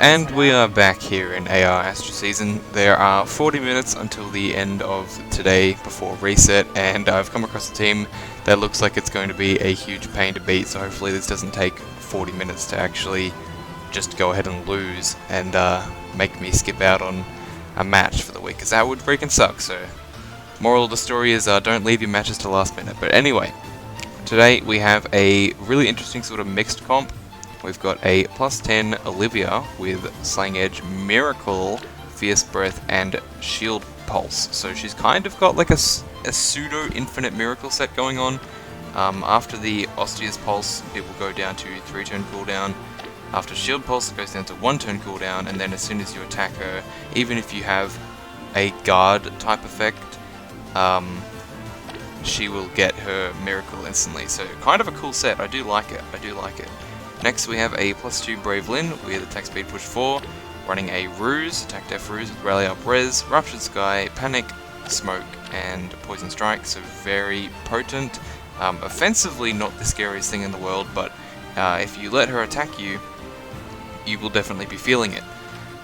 And we are back here in AR Astra season. There are 40 minutes until the end of today before reset, and I've come across a team that looks like it's going to be a huge pain to beat, so hopefully this doesn't take 40 minutes to actually just go ahead and lose and make me skip out on a match for the week, because that would freaking suck. So moral of the story is don't leave your matches to the last minute. But anyway, today we have a really interesting sort of mixed comp. We've got a +10 Olivia with Slang Edge, Miracle, Fierce Breath, and Shield Pulse. So she's kind of got like a pseudo infinite Miracle set going on. After the Ostia's Pulse, it will go down to 3-turn cooldown. After Shield Pulse, it goes down to 1-turn cooldown, and then as soon as you attack her, even if you have a guard type effect, she will get her Miracle instantly. So kind of a cool set. I do like it. Next we have a +2 Brave Lyn with attack speed push 4, running a Ruse, attack def Ruse with Rally Up Res, Ruptured Sky, Panic, Smoke, and Poison Strike, so very potent. Offensively not the scariest thing in the world, but if you let her attack you, you will definitely be feeling it.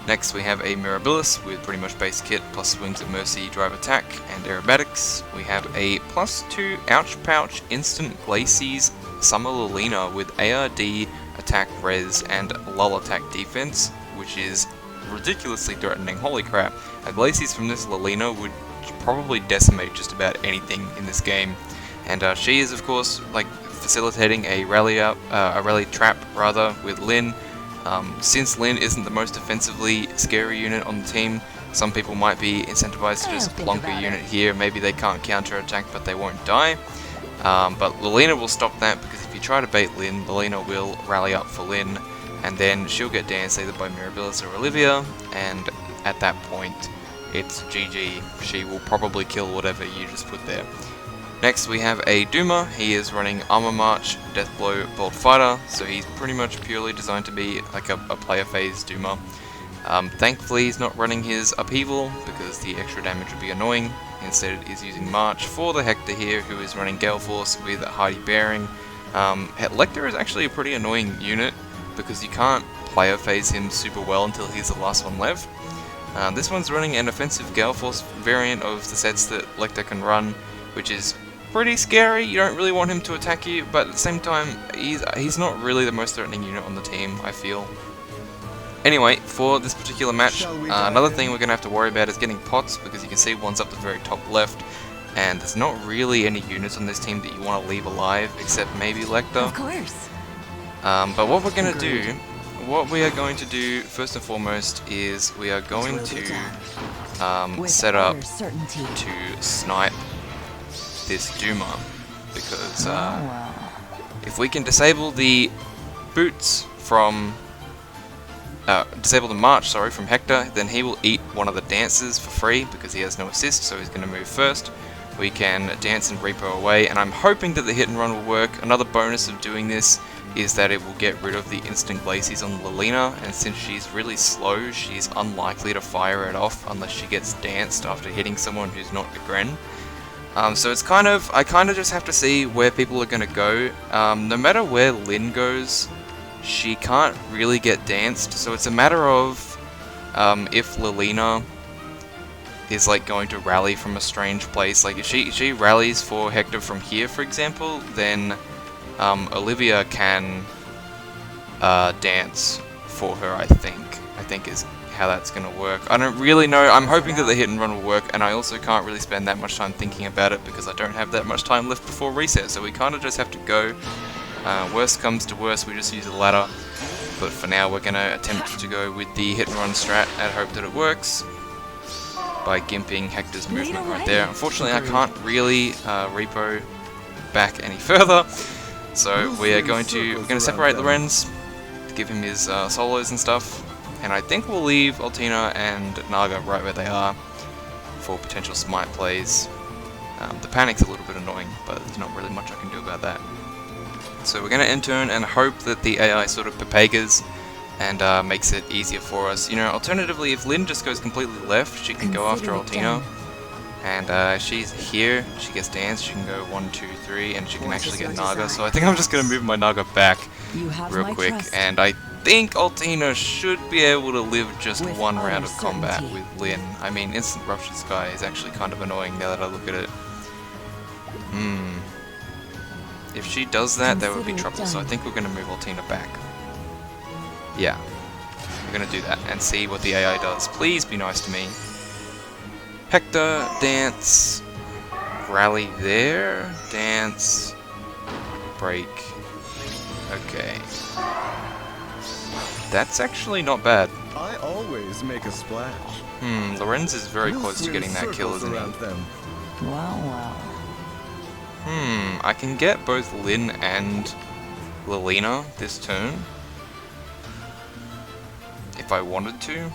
Next we have a Mirabilis with pretty much base kit, plus Wings of Mercy, Drive Attack, and Aerobatics. We have a +2 Ouch Pouch Instant Glacies Summer Lilina with ARD, Attack Res, and Lull Attack Defense, which is ridiculously threatening. Holy crap. A Glacies from this Lilina would probably decimate just about anything in this game. And she is, of course, like facilitating a rally trap rather with Lyn. Since Lyn isn't the most offensively scary unit on the team, some people might be incentivized to just plonk a unit here. Maybe they can't counter attack, but they won't die. But Lilina will stop that, because if you try to bait Lyn, Lilina will rally up for Lyn, and then she'll get danced either by Mirabilis or Olivia, and at that point, it's GG. She will probably kill whatever you just put there. Next we have a Duma. He is running Armor March, Death Blow, Bold Fighter, so he's pretty much purely designed to be like a player phase Duma. Thankfully he's not running his Upheaval, because the extra damage would be annoying. Instead is using March for the Hector here, who is running Gale Force with Hardy Bearing. Lecter is actually a pretty annoying unit, because you can't player phase him super well until he's the last one left. This one's running an offensive Gale Force variant of the sets that Lecter can run, which is pretty scary. You don't really want him to attack you, but at the same time, he's not really the most threatening unit on the team, I feel. Anyway, for this particular match, another thing we're going to have to worry about is getting pots, because you can see one's up the very top left, and there's not really any units on this team that you want to leave alive, except maybe Lecter. Of course. But what we're going to do, first and foremost, is we are going to set up to snipe this Duma, because if we can disable the boots from disable the March, from Hector, then he will eat one of the dances for free, because he has no assist, so he's going to move first. We can dance and repo away, and I'm hoping that the hit and run will work. Another bonus of doing this is that it will get rid of the instant Glacies on Lilina, and since she's really slow, she's unlikely to fire it off unless she gets danced after hitting someone who's not a Gren. So it's I kind of just have to see where people are going to go. No matter where Lyn goes, she can't really get danced, so it's a matter of if Lilina is like going to rally from a strange place. Like if she rallies for Hector from here, for example, then Olivia can dance for her, I think is how that's going to work. I don't really know. I'm hoping that the hit and run will work, and I also can't really spend that much time thinking about it, because I don't have that much time left before reset, so we kind of just have to go. Worst comes to worst, we just use a ladder, but for now we're going to attempt to go with the hit and run strat and hope that it works by gimping Hector's movement right there. Unfortunately I can't really repo back any further, so we're going to separate Lorenz, give him his solos and stuff, and I think we'll leave Altina and Naga right where they are for potential smite plays. The panic's a little bit annoying, but there's not really much I can do about that. So we're going to end turn and hope that the AI sort of Papagas and makes it easier for us. You know, alternatively, if Lyn just goes completely left, she can go after Altina. And she's here, she gets danced, she can go 1, 2, 3, and she can actually get Naga. So I think I'm just going to move my Naga back real quick. And I think Altina should be able to live just With one utter round of combat certainty. with Lyn. I mean, Instant Ruptured Sky is actually kind of annoying now that I look at it. If she does that, there would be Consider it trouble, so I done. think we're going to move Altina back. Yeah. We're going to do that and see what the AI does. Please be nice to me. Hector, dance, rally there, dance, break. Okay. That's actually not bad. I always make a splash. Lorenz is very We'll close to swim getting that kill, circles isn't he? around them. Well, well. I can get both Lyn and Lilina this turn. If I wanted to.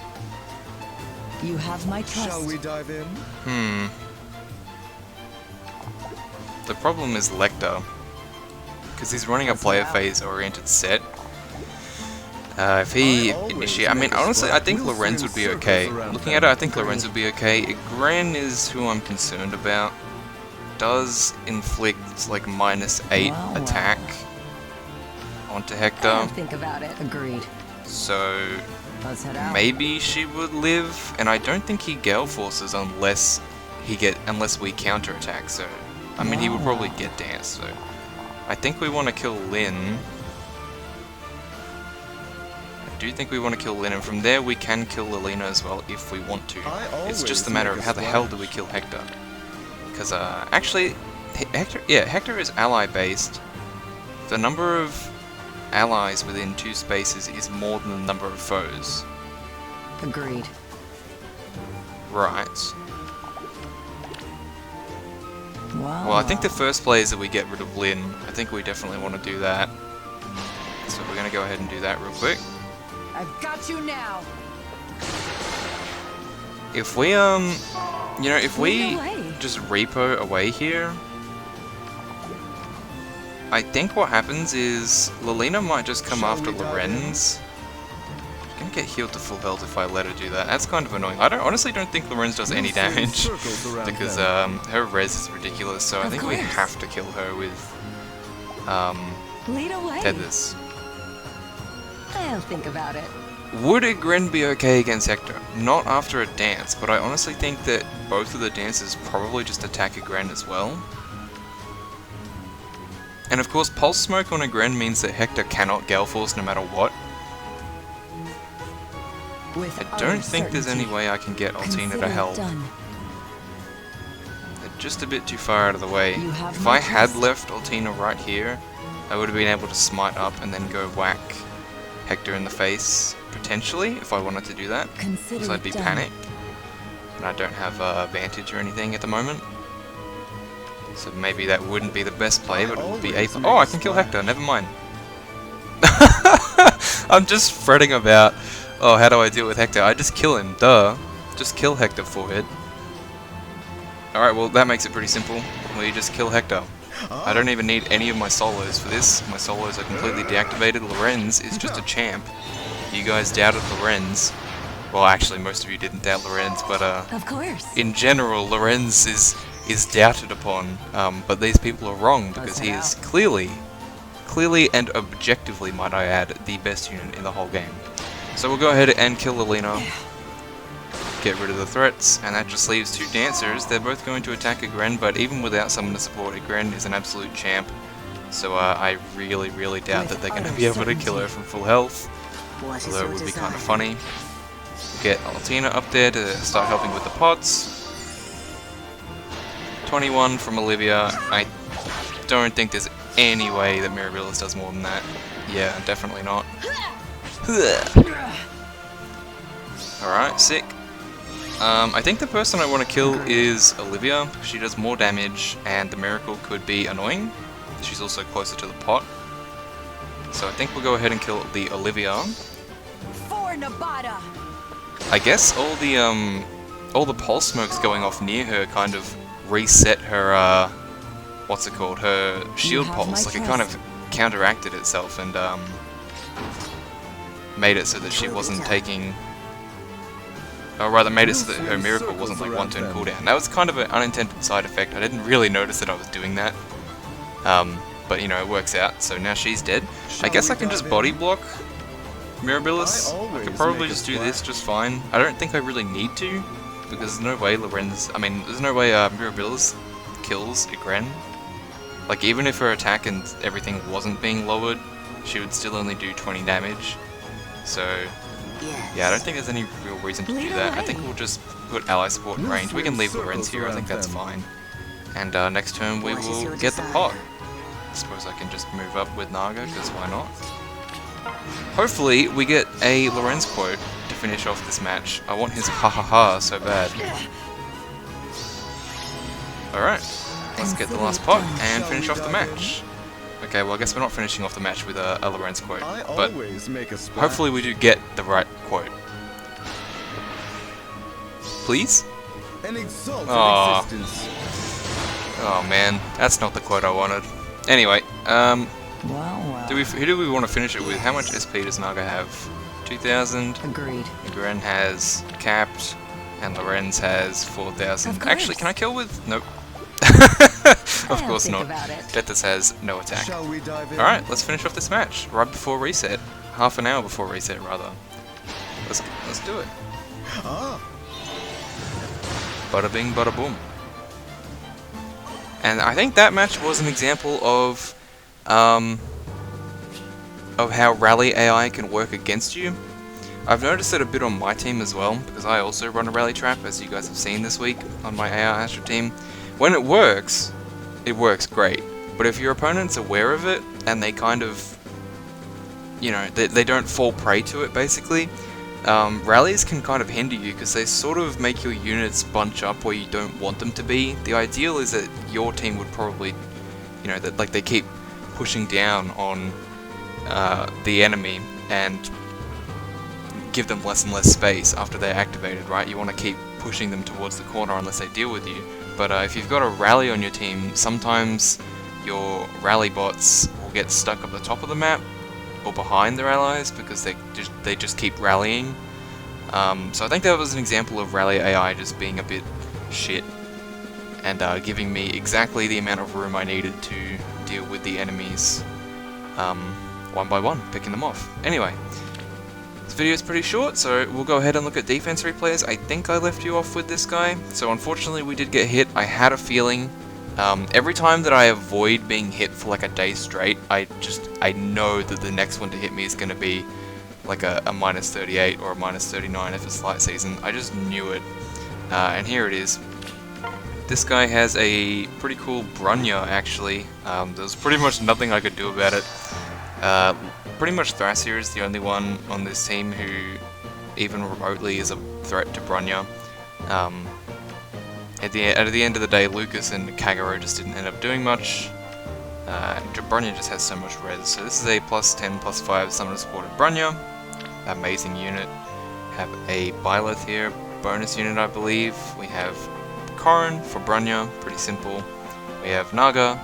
You have my trust. Shall we dive in? The problem is Lecter. Because he's running a player phase oriented set. If he initiate, I mean, honestly, I think Lorenz would be okay. Looking at it, I think Lorenz would be okay. Gren is who I'm concerned about. Does inflict like -8 Wow. attack onto I Hector, don't think about it. Agreed. so Let's head out. maybe she would live. And I don't think he Gale Forces unless we counterattack. So I mean, he would probably get Dance. So I think we want to kill Lyn. I do think we want to kill Lyn, and from there we can kill Lilina as well if we want to. It's just a matter of how the hell do we kill Hector? Because actually, Hector is ally based. The number of allies within 2 spaces is more than the number of foes. Agreed. Right. Wow. Well, I think the first play is that we get rid of Lyn. I think we definitely want to do that. So we're going to go ahead and do that real quick. I've got you now. If we, if we Lead away. just repo away here, I think what happens is Lilina might just come after Lorenz. She's gonna get healed to full health if I let her do that. That's kind of annoying. I honestly don't think Lorenz does any damage because her res is ridiculous. So I Of think we course. have to kill her with Lead away. tethers. I'll think about it. Would a Gren be okay against Hector? Not after a dance, but I honestly think that both of the dances probably just attack a Gren as well. And of course, Pulse Smoke on a Gren means that Hector cannot Gale Force no matter what. With I don't think there's any certainty. way I can get Altina Consider to it help. done. They're just a bit too far out of the way. You have If my I had trust. left Altina right here, I would have been able to smite up and then go whack Hector in the face, potentially, if I wanted to do that. Consider Because I'd it be done. panicked. And I don't have advantage or anything at the moment. So maybe that wouldn't be the best play, but it would be Aether. Oh, I can kill Hector, never mind. I'm just fretting about, oh, how do I deal with Hector? I just kill him, duh. Just kill Hector, forehead. Alright, well, that makes it pretty simple. We just kill Hector. I don't even need any of my solos for this. My solos are completely deactivated. Lorenz is just a champ. You guys doubted Lorenz. Well, actually, most of you didn't doubt Lorenz, but Of course. in general, Lorenz is doubted upon. But these people are wrong because he is clearly and objectively, might I add, the best unit in the whole game. So we'll go ahead and kill Lilina. Get rid of the threats, and that just leaves 2 dancers. They're both going to attack a Gren, but even without someone to support it, Gren is an absolute champ. So I really doubt that they're going to be able to kill her from full health. Although it would be kind of funny. Get Altina up there to start helping with the pots. 21 from Olivia. I don't think there's any way that Mirabilis does more than that. Yeah, definitely not. Alright, sick. I think the person I want to kill is Olivia. She does more damage, and the miracle could be annoying. She's also closer to the pot. So I think we'll go ahead and kill the Olivia. For Nabata. I guess all the pulse smokes going off near her kind of reset her what's it called? Her shield have pulse. my Like it kind of trust. counteracted itself and made it so that she wasn't taking, or rather made it so that her miracle wasn't like 1 turn cooldown. That was kind of an unintended side effect. I didn't really notice that I was doing that. But you know, it works out. So now she's dead. I guess I can just body block Mirabilis. I I always could probably make a just do this splash. just fine. I don't think I really need to, because there's no way there's no way Mirabilis kills Igren. Like, even if her attack and everything wasn't being lowered, she would still only do 20 damage. So, yeah, I don't think there's any real reason to do Lead that. I away. think we'll just put ally support in We'll range. We can swim leave Lorenz circles here, I think around that's them. fine. And next turn we What is will your get the desire? pot. I suppose I can just move up with Naga, because why not? Hopefully we get a Lorenz quote to finish off this match. I want his ha ha ha so bad. Alright, let's get the last pot and finish off the match. Okay, well I guess we're not finishing off the match with a Lorenz quote, I but always make a splash. hopefully we do get the right quote. Please? An exalted Aw. existence. Oh man, that's not the quote I wanted. Anyway, Well, well. who do we want to finish it with? How much SP does Naga have? 2,000. Agreed. Gren has capped, and Lorenz has 4,000. Of course. Actually, can I kill with? Nope. Of I'll course think not. about it. Deathus has no attack. Shall we dive in? Alright, let's finish off this match right before reset. Half an hour before reset, rather. Let's do it. Ah, Bada bing, bada boom. And I think that match was an example of how rally AI can work against you. I've noticed it a bit on my team as well, because I also run a rally trap, as you guys have seen this week on my AI Astra team. When it works great. But if your opponent's aware of it, and they kind of, you know, they don't fall prey to it, basically, rallies can kind of hinder you, because they sort of make your units bunch up where you don't want them to be. The ideal is that your team would probably, you know, that like they keep pushing down on the enemy, and give them less and less space after they're activated, right? You want to keep pushing them towards the corner unless they deal with you. But if you've got a rally on your team, sometimes your rally bots will get stuck at the top of the map or behind their allies because they just keep rallying. So I think that was an example of rally AI just being a bit shit and giving me exactly the amount of room I needed to deal with the enemies one by one, picking them off. Anyway, this video is pretty short, so we'll go ahead and look at defense replays. I think I left you off with this guy, so unfortunately we did get hit. I had a feeling. Every time that I avoid being hit for like a day straight, I know that the next one to hit me is going to be like a minus 38 or a minus 39 if it's light season. I just knew it. And here it is. This guy has a pretty cool Brunya, actually. There's pretty much nothing I could do about it. Pretty much Thrasir is the only one on this team who even remotely is a threat to Brunya. At the end of the day, Lucas and Kagero just didn't end up doing much. Brunya just has so much res. So this is a plus 10, plus 5 summoner supported Brunya. Amazing unit. Have a Byleth here, bonus unit I believe. We have Corrin for Brunya, pretty simple. We have Naga,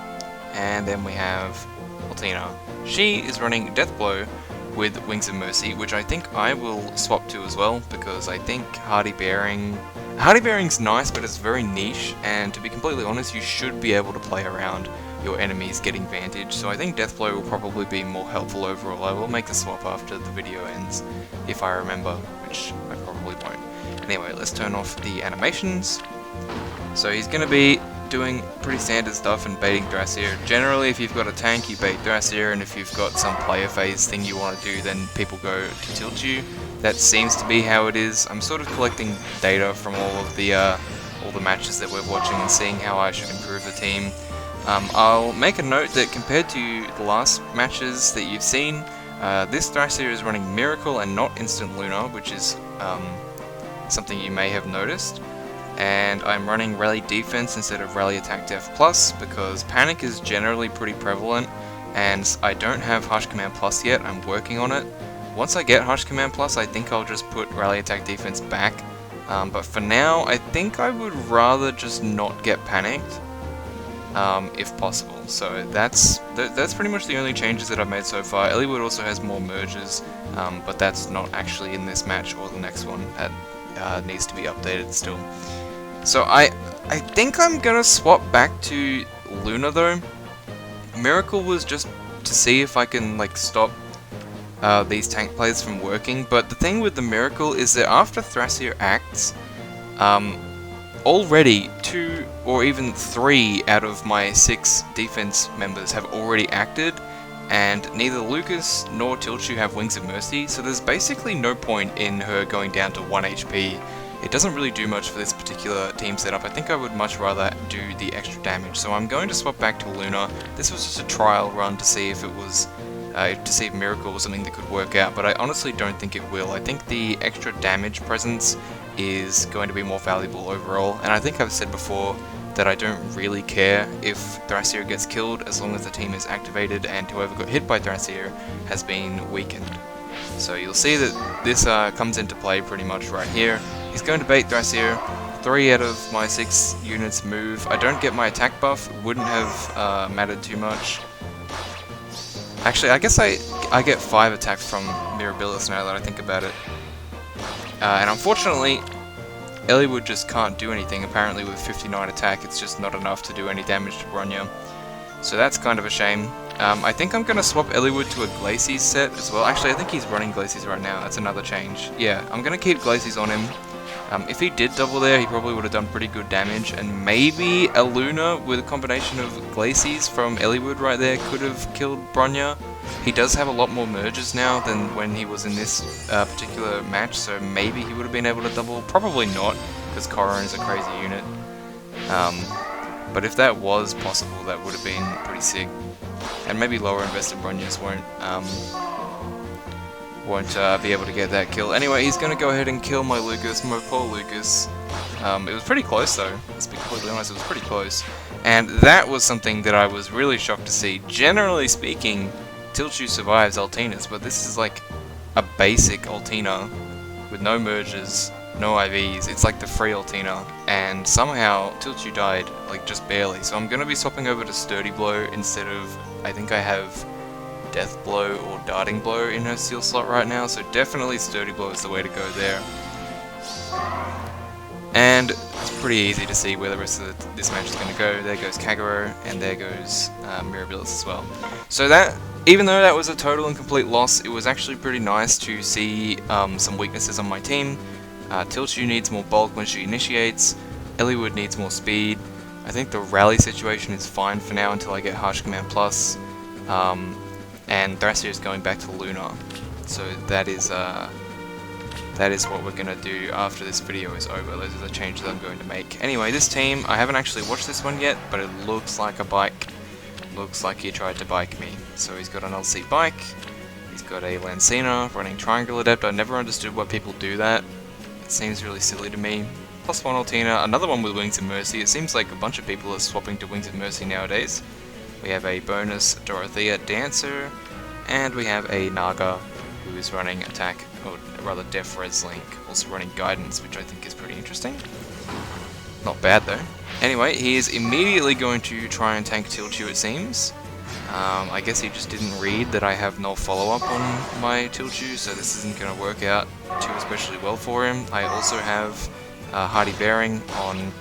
and then we have Altina. She is running Deathblow with Wings of Mercy, which I think I will swap to as well, because I think Hardy Bearing's nice, but it's very niche, and to be completely honest, you should be able to play around your enemies getting Vantage, so I think Deathblow will probably be more helpful overall. I will make the swap after the video ends, if I remember, which I probably won't. Anyway, let's turn off the animations. So he's going to be doing pretty standard stuff and baiting Thrasir. Generally, if you've got a tank, you bait Thrasir, and if you've got some player phase thing you want to do, then people go to tilt you. That seems to be how it is. I'm sort of collecting data from all the matches that we're watching and seeing how I should improve the team. I'll make a note that compared to the last matches that you've seen, this Thrasir is running Miracle and not Instant Luna, which is something you may have noticed. And I'm running Rally Defense instead of Rally Attack Def Plus because Panic is generally pretty prevalent, and I don't have Hush Command Plus yet. I'm working on it. Once I get Hush Command Plus, I think I'll just put Rally Attack Defense back. But for now, I think I would rather just not get panicked, if possible. So that's pretty much the only changes that I've made so far. Eliwood also has more merges, but that's not actually in this match or the next one. That needs to be updated still. So I think I'm gonna swap back to Luna though. Miracle was just to see if I can like stop these tank plays from working, but the thing with the Miracle is that after Thrasier acts, already 2 or even 3 out of my 6 defense members have already acted, and neither Lucas nor Tilchu have Wings of Mercy, so there's basically no point in her going down to 1 HP. It doesn't really do much for this particular team setup. I think I would much rather do the extra damage, so I'm going to swap back to Luna. This was just a trial run to see if it was to see if Miracle was something that could work out, but I honestly don't think it will. I think the extra damage presence is going to be more valuable overall, and I think I've said before that I don't really care if Thrasier gets killed as long as the team is activated and whoever got hit by Thrasier has been weakened. So you'll see that this comes into play pretty much right here. He's going to bait Thrasier. 3 out of my 6 units move. I don't get my attack buff, wouldn't have mattered too much. Actually, I guess I get 5 attack from Mirabilis now that I think about it. And unfortunately, Eliwood just can't do anything. Apparently with 59 attack, it's just not enough to do any damage to Bronya. So that's kind of a shame. I think I'm going to swap Eliwood to a Glacies set as well. Actually, I think he's running Glacies right now. That's another change. Yeah, I'm going to keep Glacies on him. If he did double there, he probably would have done pretty good damage, and maybe a Luna with a combination of Glacies from Eliwood right there could have killed Bronya. He does have a lot more merges now than when he was in this particular match, so maybe he would have been able to double. Probably not, because Corrin is a crazy unit. But if that was possible, that would have been pretty sick. And maybe lower invested Bronyas won't be able to get that kill. Anyway, he's going to go ahead and kill my Lucas, my poor Lucas. It was pretty close though, let's be completely honest, it was pretty close. And that was something that I was really shocked to see. Generally speaking, Tilchu survives Altinas, but this is like a basic Altina with no merges, no IVs. It's like the free Altina, and somehow Tilchu died, like just barely. So I'm going to be swapping over to Sturdy Blow instead of, I think I have Death Blow or Darting Blow in her seal slot right now, so definitely Sturdy Blow is the way to go there. And it's pretty easy to see where the rest of this match is going to go. There goes Kagero, and there goes Mirabilis as well. So that, even though that was a total and complete loss, it was actually pretty nice to see some weaknesses on my team. Tilchu needs more bulk when she initiates, Eliwood needs more speed. I think the rally situation is fine for now until I get Harsh Command Plus. And Thrasier is going back to Luna, so that is what we're going to do after this video is over. Those are the changes I'm going to make. Anyway, this team, I haven't actually watched this one yet, but it looks like a bike. Looks like he tried to bike me. So he's got an LC bike, he's got a Lancina running Triangle Adept. I never understood why people do that. It seems really silly to me. +1 Altina, another one with Wings of Mercy. It seems like a bunch of people are swapping to Wings of Mercy nowadays. We have a bonus Dorothea Dancer, and we have a Naga who is running attack, or rather Def Res Link, also running Guidance, which I think is pretty interesting. Not bad though. Anyway, he is immediately going to try and tank Tilchu, it seems. I guess he just didn't read that I have no follow-up on my Tilchu, so this isn't going to work out too especially well for him. I also have Hardy Bearing on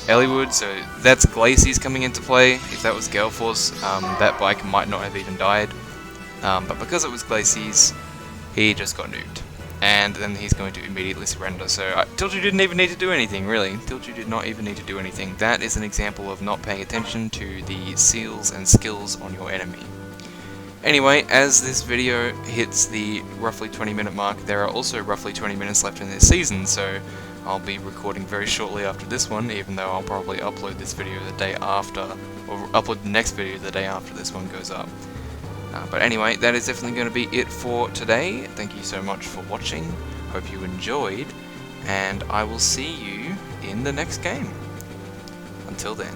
Eliwood, so that's Glacies coming into play. If that was Gale Force, that bike might not have even died. But because it was Glacies, he just got nuked. And then he's going to immediately surrender. So Tilchu didn't even need to do anything, really. Tilchu did not even need to do anything. That is an example of not paying attention to the seals and skills on your enemy. Anyway, as this video hits the roughly 20-minute mark, there are also roughly 20 minutes left in this season, so I'll be recording very shortly after this one, even though I'll probably upload this video the day after, or upload the next video the day after this one goes up. But anyway, that is definitely going to be it for today. Thank you so much for watching, hope you enjoyed, and I will see you in the next game. Until then.